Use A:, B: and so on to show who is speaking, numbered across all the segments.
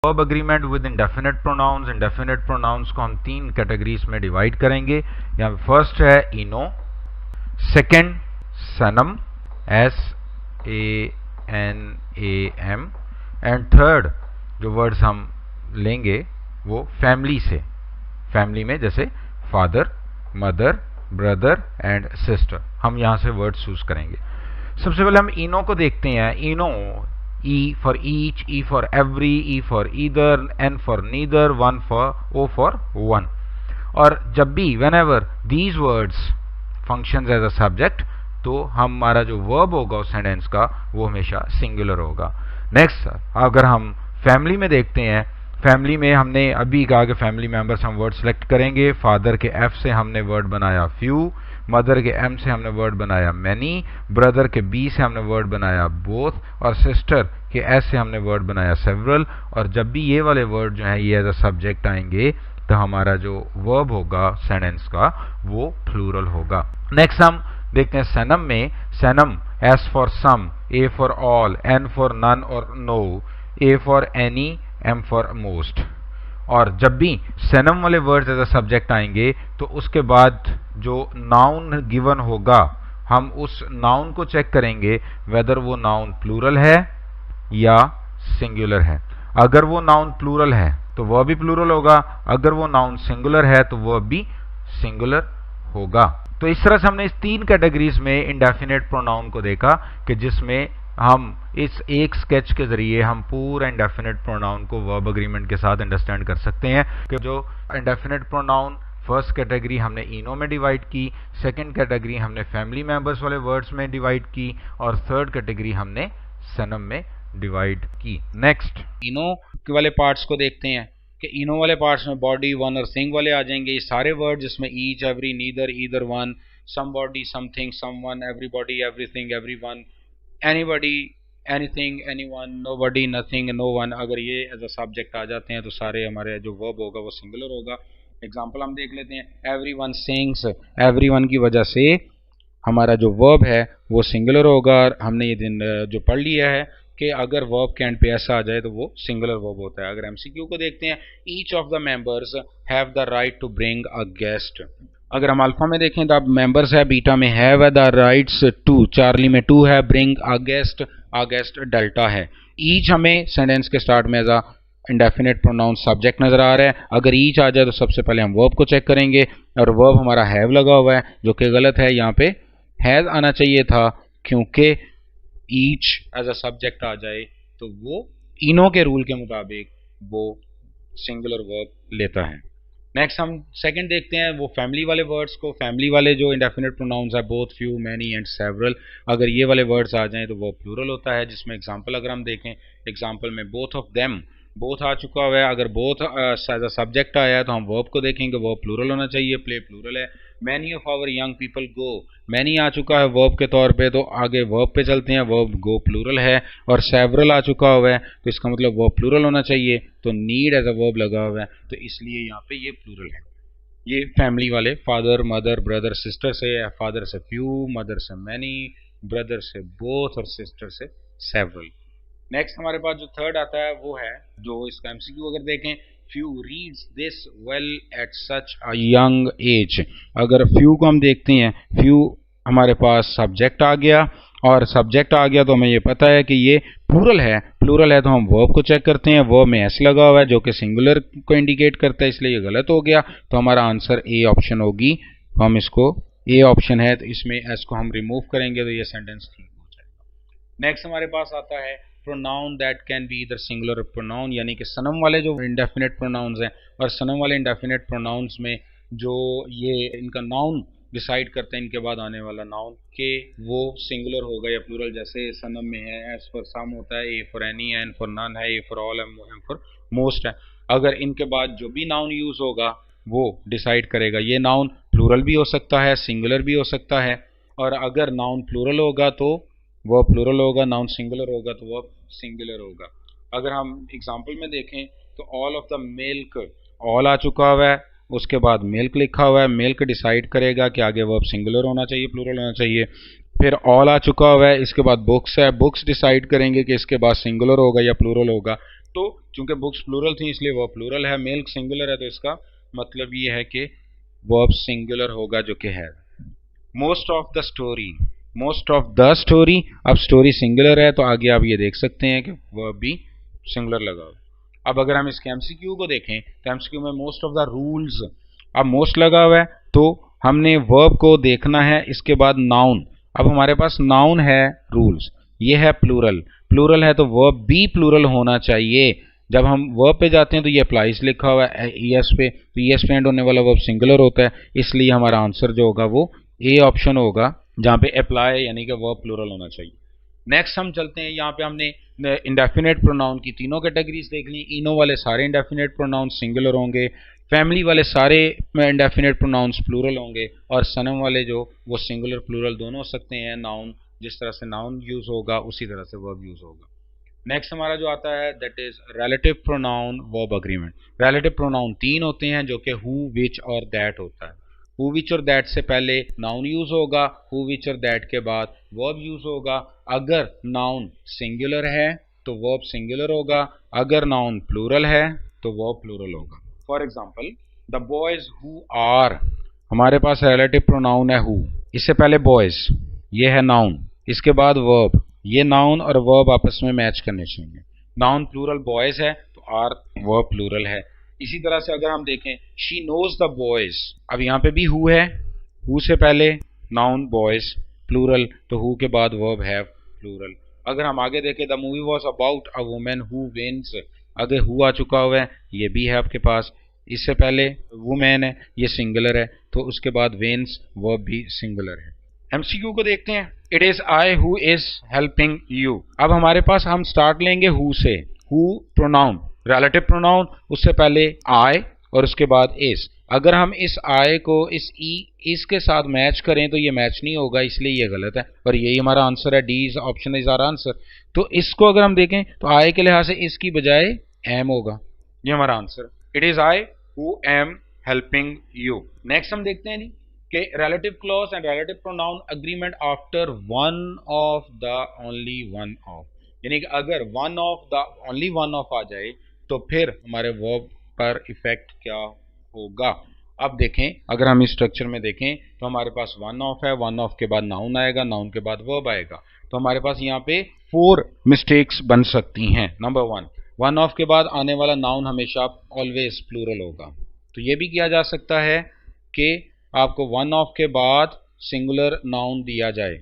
A: Verb agreement with indefinite pronouns को हम 3 categories में डिवाइड करेंगे। यहाँ फर्स्ट है इनो, सेकंड सनम, SANAM, एंड थर्ड जो वर्ड्स हम लेंगे वो फैमिली से, फैमिली में जैसे father, mother, brother and sister, हम यहाँ से वर्ड चूज करेंगे। सबसे पहले हम इनो को देखते हैं। इनो, E for each, E for every, E for either, N for neither, O for one। और जब भी whenever these words functions as a subject, तो हमारा जो verb होगा उस सेंटेंस का वो हमेशा सिंगुलर होगा। नेक्स्ट अगर हम फैमिली में देखते हैं, फैमिली में हमने अभी कहा कि फैमिली मेंबर्स हम वर्ड सेलेक्ट करेंगे। फादर के F से हमने वर्ड बनाया फ्यू, मदर के M से हमने वर्ड बनाया मैनी, ब्रदर के B से हमने वर्ड बनाया बोथ, और सिस्टर के S से हमने वर्ड बनाया सेवरल। और जब भी ये वाले वर्ड जो हैं ये एज अ सब्जेक्ट आएंगे तो हमारा जो वर्ब होगा सेंटेंस का वो प्लूरल होगा। नेक्स्ट हम देखते हैं सनम में। सनम, S for some, A for all, N for none और no, A for any, M for most. और जब भी सनम वाले वर्ड्स एज अ सब्जेक्ट आएंगे तो उसके बाद जो नाउन गिवन होगा हम उस नाउन को चेक करेंगे वेदर वो नाउन प्लूरल है या सिंगुलर है। अगर वो नाउन प्लूरल है तो वह भी प्लूरल होगा, अगर वो नाउन सिंगुलर है तो वह भी सिंगुलर होगा। तो इस तरह से हमने इस 3 कैटेगरीज में इंडेफिनिट प्रोनाउन को देखा कि जिसमें हम इस एक स्केच के जरिए हम पूरा इंडेफिनिट प्रोनाउन को वर्ब अग्रीमेंट के साथ अंडरस्टैंड कर सकते हैं कि जो इंडेफिनिट प्रोनाउन फर्स्ट कैटेगरी हमने इनो में डिवाइड की, सेकंड कैटेगरी हमने फैमिली मेंबर्स वाले वर्ड्स में डिवाइड की, और थर्ड कैटेगरी हमने सनम में डिवाइड की। नेक्स्ट इनो के वाले पार्ट्स को देखते हैं कि इनो वाले पार्ट्स में बॉडी, वन और थिंग वाले आ जाएंगे। ये सारे वर्ड जिसमें each, every, neither, either one, somebody, something, someone, everybody, everything, everyone, anybody, anything, anyone, nobody, nothing, no one, अगर ये एज अ सब्जेक्ट आ जाते हैं तो सारे हमारे जो वर्ब होगा वो सिंगुलर होगा। एग्जांपल हम देख लेते हैं। एवरीवन सिंग्स, एवरीवन की वजह से हमारा जो वर्ब है वो सिंगुलर होगा। हमने ये दिन जो पढ़ लिया है कि अगर वर्ब के एंड पे ऐसा आ जाए तो वो सिंगुलर वर्ब होता है। अगर एमसीक्यू को देखते हैं, each of the members have the right to bring a guest. अगर हम अल्फा में देखें तो अब मेंबर्स है, बीटा में have the rights to, Charlie में टू है, ब्रिंग अ गेस्ट डेल्टा है। ईच हमें सेंटेंस के स्टार्ट में as a indefinite pronoun subject नजर आ रहा है। अगर ईच आ जाए तो सबसे पहले हम वर्ब को चेक करेंगे और वर्ब हमारा हैव लगा हुआ है जो कि गलत है। यहाँ पे हैज आना चाहिए था क्योंकि ईच एज अ सब्जेक्ट आ जाए तो वो इनो के रूल के मुताबिक वो सिंगुलर वर्ब लेता है। नेक्स्ट हम सेकंड देखते हैं वो फैमिली वाले वर्ड्स को। फैमिली वाले जो इंडेफिनिट प्रोनाउंस है both, few, many and several, अगर ये वाले वर्ड्स आ जाएं तो वो प्लूरल होता है। जिसमें एग्जांपल अगर हम देखें, एग्जांपल में बोथ ऑफ देम, बोथ आ चुका हुआ है। अगर बोथ एज अ सब्जेक्ट आया है तो हम वर्ब को देखेंगे, वो प्लूरल होना चाहिए, प्ले प्लूरल है। Many of our young people go, many आ चुका है वर्ब के तौर पे तो आगे वर्ब पे चलते हैं, वर्ब गो प्लूरल है। और सेवरल आ चुका हुआ है तो इसका मतलब वर्ब प्लूरल होना चाहिए, तो नीड एज अ वर्ब लगा हुआ है तो इसलिए यहाँ पे ये प्लूरल है। ये फैमिली वाले फादर, मदर, ब्रदर, सिस्टर से, फादर से फ्यू, मदर से मैनी, ब्रदर से बोथ और सिस्टर से सेवरल। नेक्स्ट हमारे पास जो थर्ड आता है वो है जो इसका एमसीक्यू अगर देखें, few reads this well at such a young age. अगर फ्यू को हम देखते हैं, फ्यू हमारे पास सब्जेक्ट आ गया और सब्जेक्ट आ गया तो हमें ये पता है कि ये प्लूरल है। प्लूरल है तो हम वर्ब को चेक करते हैं, वर्ब में एस लगा हुआ है जो कि सिंगुलर को इंडिकेट करता है, इसलिए ये गलत हो गया। तो हमारा आंसर ए ऑप्शन होगी। तो हम इसको, ए ऑप्शन है तो इसमें एस को हम रिमूव करेंगे तो ये सेंटेंस ठीक हो जाएगा। नेक्स्ट हमारे पास आता है प्रोनाउन दैट कैन बी इधर सिंगुलर प्रोनाउन, यानी कि सनम वाले जो इंडेफिनिट प्रोनाउंस हैं। और सनम वाले इंडेफिनिट प्रोनाउंस में जो ये इनका नाउन डिसाइड करते हैं, इनके बाद आने वाला नाउन के वो सिंगुलर होगा या प्लूरल। जैसे सनम में है एस फॉर सम होता है, A for any, N for none है, A for all, M for most है। अगर इनके बाद जो भी नाउन यूज होगा वो डिसाइड करेगा। ये नाउन प्लूरल भी हो सकता है, सिंगुलर भी हो सकता है। और अगर नाउन प्लूरल होगा तो वो प्लूरल होगा, नाउन सिंगुलर होगा तो वो सिंगुलर होगा। अगर हम एग्जांपल में देखें तो all of the milk, all आ चुका हुआ है, उसके बाद मिल्क लिखा हुआ है, मिल्क डिसाइड करेगा कि आगे वर्ब सिंगुलर होना चाहिए, प्लूरल होना चाहिए। फिर ऑल आ चुका हुआ है, इसके बाद बुक्स है, बुक्स डिसाइड करेंगे कि इसके बाद सिंगुलर होगा या प्लूरल होगा। तो
B: चूंकि बुक्स प्लूरल थी इसलिए वर्ब प्लूरल है, मिल्क सिंगुलर है तो इसका मतलब ये है कि वर्ब सिंगुलर होगा जो कि है। Most of the story, most of the story, अब स्टोरी सिंगुलर है तो आगे आप ये देख सकते हैं कि वर्ब भी सिंगुलर लगा हुआ। अब अगर हम इसके एमसीक्यू को देखें तो एमसीक्यू में मोस्ट ऑफ द रूल्स, अब मोस्ट लगा हुआ है तो हमने वर्ब को देखना है, इसके बाद नाउन। अब हमारे पास नाउन है रूल्स, ये है प्लूरल, प्लूरल है तो वर्ब भी प्लूरल होना चाहिए। जब हम वर्ब पे जाते हैं तो ये अप्लाइज लिखा हुआ है ईएस पे, तो ईएस पे एंड होने वाला वर्ब सिंगुलर होता है, इसलिए हमारा आंसर जो होगा वो ए ऑप्शन होगा जहाँ पे अप्लाई यानी कि वर्ब प्लूरल होना चाहिए। नेक्स्ट हम चलते हैं, यहाँ पे हमने इंडेफिनेट प्रोनाउन की तीनों कैटेगरीज देख ली। इनो वाले सारे इंडेफिनेट प्रोनाउन सिंगुलर होंगे, फैमिली वाले सारे इंडेफिनेट प्रोनाउंस प्लूरल होंगे, और सनम वाले जो वो सिंगुलर प्लूरल दोनों हो सकते हैं। नाउन जिस तरह से नाउन यूज होगा उसी तरह से वर्ब यूज होगा। नेक्स्ट हमारा जो आता है that is relative pronoun verb agreement. Relative pronoun तीन होते हैं जो कि हु, विच और दैट होता है। हु, विच और दैट से पहले नाउन यूज होगा, हु, विच और दैट के बाद वर्ब यूज होगा। अगर नाउन सिंगुलर है तो वर्ब सिंगुलर होगा, अगर नाउन प्लूरल है तो वर्ब प्लूरल होगा। For example the boys who are, हमारे पास रिलेटिव प्रोनाउन है हु, इससे पहले बॉयज, ये है नाउन, इसके बाद वर्ब, ये नाउन और वर्ब आपस में मैच करने चाहिए। नाउन प्लूरल बॉयज है तो आर वर्ब प्लूरल है। इसी तरह से अगर हम देखें शी नोज द बॉयज, अब यहाँ पे भी हु है, हु से पहले नाउन बॉयज प्लूरल तो हु के बाद वर्ब हैव प्लूरल। अगर हम आगे देखें the movie was about a women who wins, अगर हु आ चुका हुआ है ये भी है आपके पास, इससे पहले वुमेन है ये सिंगुलर है तो उसके बाद विन्स वर्ब भी सिंगुलर है। एमसीक्यू को देखते हैं। It is I who is helping you, अब हमारे पास हम स्टार्ट लेंगे हु से, हु प्रोनाउन रिलेटिव प्रोनाउन, उससे पहले आई और उसके बाद इज। अगर हम इस आई को इस इस के साथ मैच करें तो ये मैच नहीं होगा, इसलिए ये गलत है और यही हमारा आंसर है, D is option is our answer. तो इसको अगर हम देखें तो आई के लिहाज से इसकी बजाय एम होगा, ये हमारा answer. It is I who am helping you. Next हम देखते हैं कि relative clause and relative pronoun agreement after one of the only one of, यानी कि अगर one of the only one of आ जाए तो फिर हमारे verb पर इफेक्ट क्या होगा। अब देखें अगर हम इस स्ट्रक्चर में देखें तो हमारे पास one of है, one of के बाद नाउन आएगा, नाउन के बाद verb आएगा, तो हमारे पास यहाँ पे 4 मिस्टेक्स बन सकती हैं। नंबर 1, one of के बाद आने वाला नाउन हमेशा ऑलवेज प्लूरल होगा, तो ये भी किया जा सकता है कि आपको वन ऑफ के बाद सिंगुलर नाउन दिया जाए,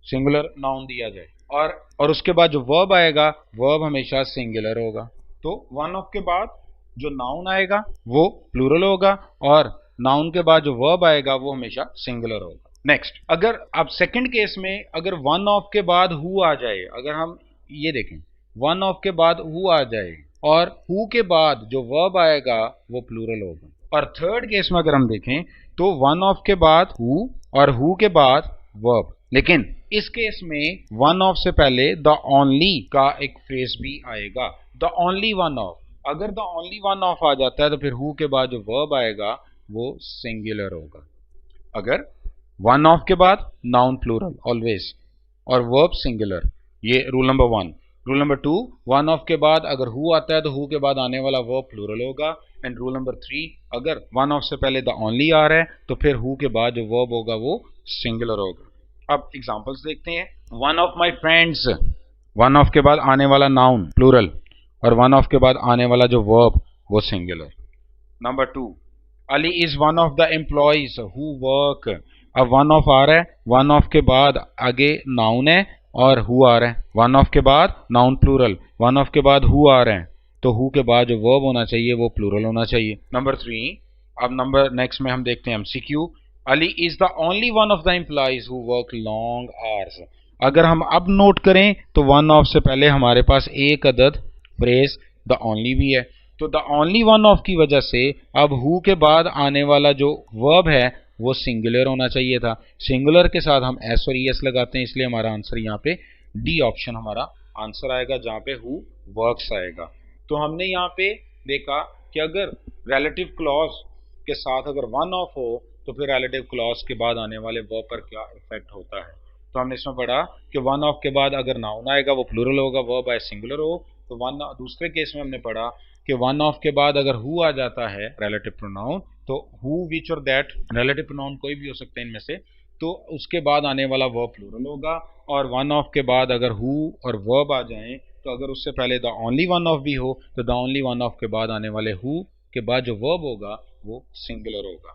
B: सिंगुलर नाउन दिया जाए और उसके बाद जो वर्ब आएगा वर्ब हमेशा सिंगुलर होगा, तो वन ऑफ के बाद जो नाउन आएगा वो प्लूरल होगा और नाउन के बाद जो वर्ब आएगा वो हमेशा सिंगुलर होगा। नेक्स्ट, अगर अब सेकंड केस में अगर वन ऑफ के बाद हु आ जाए, अगर हम ये देखें वन ऑफ के बाद हु आ जाए और हु के बाद जो वर्ब आएगा वो प्लूरल होगा, और थर्ड केस में अगर हम देखें तो वन ऑफ के बाद हु और हु के बाद वर्ब, लेकिन इस केस में वन ऑफ से पहले द ओनली का एक फ्रेज भी आएगा, द ओनली वन ऑफ। अगर द ओनली वन ऑफ आ जाता है तो फिर हु के बाद जो वर्ब आएगा वो सिंगुलर होगा। अगर वन ऑफ के बाद नाउन प्लूरल ऑलवेज और वर्ब सिंगुलर, ये rule number 1। Rule number 2, one of के बाद अगर हु आता है तो हु के बाद आने वाला वर्ब प्लूरल होगा। एंड रूल नंबर 3, अगर वन ऑफ से पहले द ओनली आ रहा है तो फिर हु के बाद जो वर्ब होगा वो सिंगुलर होगा। अब एग्जांपल्स देखते हैं। One of my friends, one of के बाद आने वाला नाउन प्लूरल और वन ऑफ के बाद आने वाला जो वर्ब वो singular. Number 2, Ali is one of the employees who work. अब वन ऑफ आ रहा है, वन ऑफ के बाद आगे नाउन है और हु आ रहा है, वन ऑफ के बाद नाउन प्लूरल, वन ऑफ के बाद हु आ रहे हैं तो हु के बाद जो वर्ब होना चाहिए वो प्लूरल होना चाहिए। नंबर 3, अब नंबर नेक्स्ट में हम देखते हैं MCQ. Ali is the only one of the employees who work long hours. अगर हम अब नोट करें तो वन ऑफ से पहले हमारे पास एक अदद फ्रेज द ओनली भी है, तो द ओनली वन ऑफ की वजह से अब हु के बाद आने वाला जो वर्ब है वो सिंगुलर होना चाहिए था। सिंगुलर के साथ हम एस और ईएस लगाते हैं, इसलिए हमारा आंसर यहाँ पे डी ऑप्शन हमारा आंसर आएगा जहाँ पे हु वर्क्स आएगा। तो हमने यहाँ पे देखा कि अगर रिलेटिव क्लॉज के साथ अगर वन ऑफ हो तो फिर रिलेटिव क्लॉज के बाद आने वाले वर्ब पर क्या इफेक्ट होता है। तो हमने इसमें पढ़ा कि वन ऑफ के बाद अगर नाउन आएगा वो प्लूरल होगा, वर्ब आए सिंगुलर हो, तो वन, दूसरे केस में हमने पढ़ा कि वन ऑफ के बाद अगर हु आ जाता है रिलेटिव प्रोनाउन, तो हु, विच और दैट रिलेटिव प्रोनाउन कोई भी हो सकते हैं इनमें से, तो उसके बाद आने वाला वर्ब प्लूरल होगा। और वन ऑफ के बाद अगर हु और वर्ब आ जाएं, तो अगर उससे पहले द ओनली वन ऑफ भी हो, तो द ओनली वन ऑफ के बाद आने वाले हु के बाद जो वर्ब होगा वो सिंगुलर होगा।